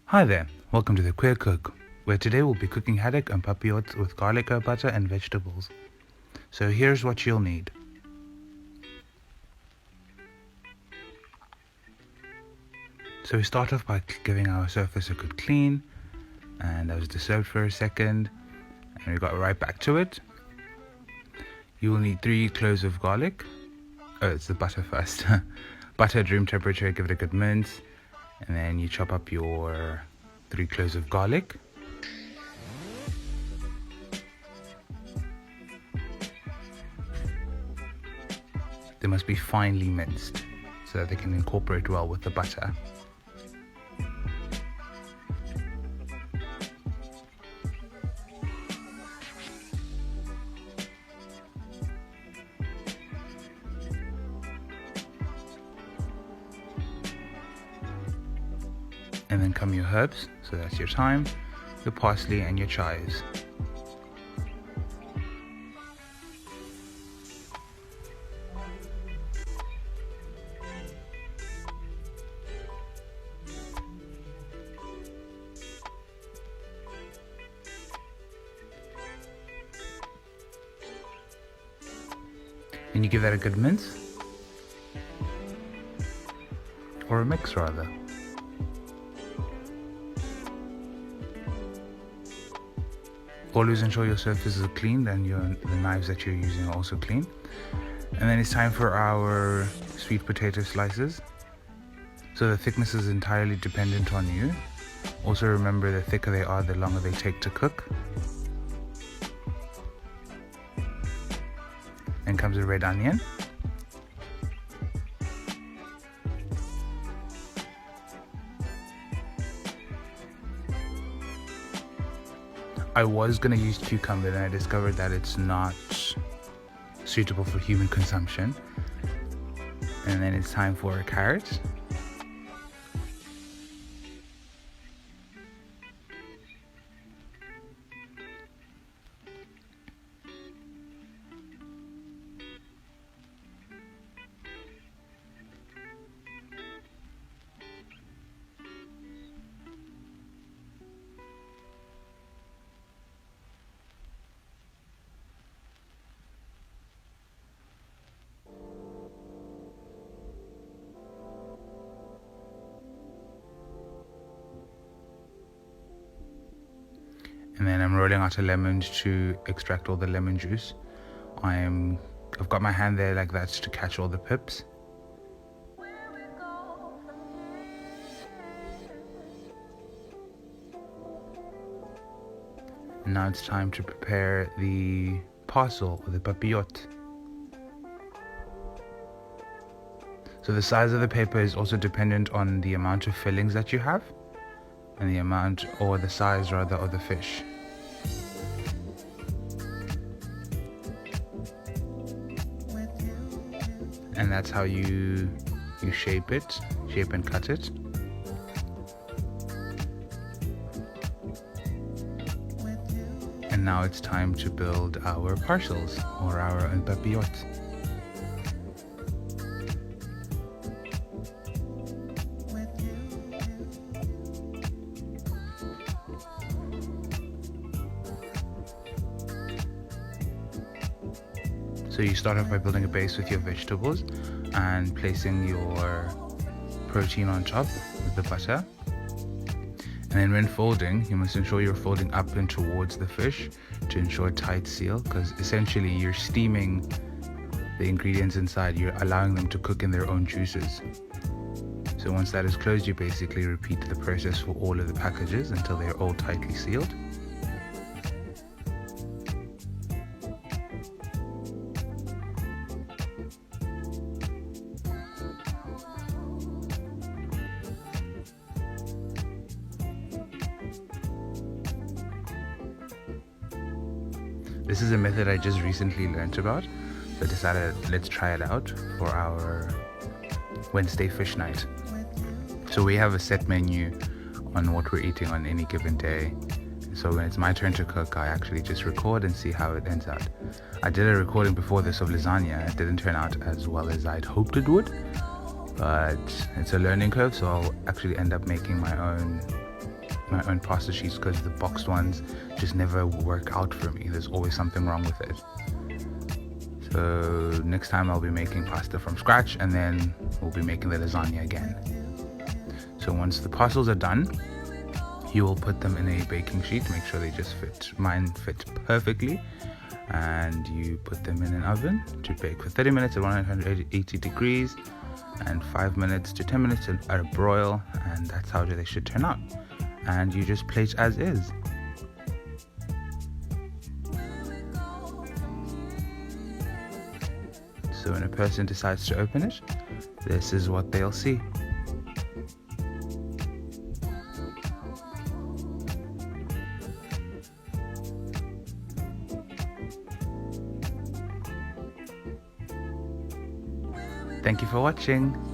Hi there, welcome to the Queer Cook, where today we'll be cooking haddock and papillote with garlic, butter and vegetables. So here's what you'll need. So we start off by giving our surface a good clean, and that was disturbed for a second, and we got right back to it. You will need 3 cloves of garlic. Oh, it's the butter first. Butter at room temperature, give it a good mince, and then you chop up your 3 cloves of garlic. They must be finely minced so that they can incorporate well with the butter. And then come your herbs, so that's your thyme, your parsley and your chives. And you give that a good mince, or a mix rather. Always ensure your surfaces are clean and the knives that you're using are also clean. And then it's time for our sweet potato slices. So the thickness is entirely dependent on you. Also remember, the thicker they are, the longer they take to cook. Then comes a red onion. I was going to use cucumber, and I discovered that it's not suitable for human consumption. And then it's time for a carrot. And then I'm rolling out a lemon to extract all the lemon juice. I've got my hand there like that to catch all the pips. And now it's time to prepare the parcel, or the papillote. So the size of the paper is also dependent on the amount of fillings that you have, and the amount, or the size rather, of the fish. And that's how you shape and cut it. And now it's time to build our parcels, or our papillote. So you start off by building a base with your vegetables and placing your protein on top with the butter. And then when folding, you must ensure you're folding up and towards the fish to ensure a tight seal, because essentially you're steaming the ingredients inside. You're allowing them to cook in their own juices. So once that is closed, you basically repeat the process for all of the packages until they're all tightly sealed. This is a method I just recently learnt about, so I decided let's try it out for our Wednesday fish night. So we have a set menu on what we're eating on any given day. So when it's my turn to cook, I actually just record and see how it ends out. I did a recording before this of lasagna. It didn't turn out as well as I'd hoped it would, but it's a learning curve, so I'll actually end up making my own my own pasta sheets because the boxed ones just never work out for me. There's always something wrong with it. So next time I'll be making pasta from scratch, and then we'll be making the lasagna again. So once the parcels are done, you will put them in a baking sheet. Make sure they just fit. Mine fit perfectly. And you put them in an oven to bake for 30 minutes at 180 degrees and 5 minutes to 10 minutes at a broil, and that's how they should turn out. And you just plate as is. So when a person decides to open it, this is what they'll see. Thank you for watching.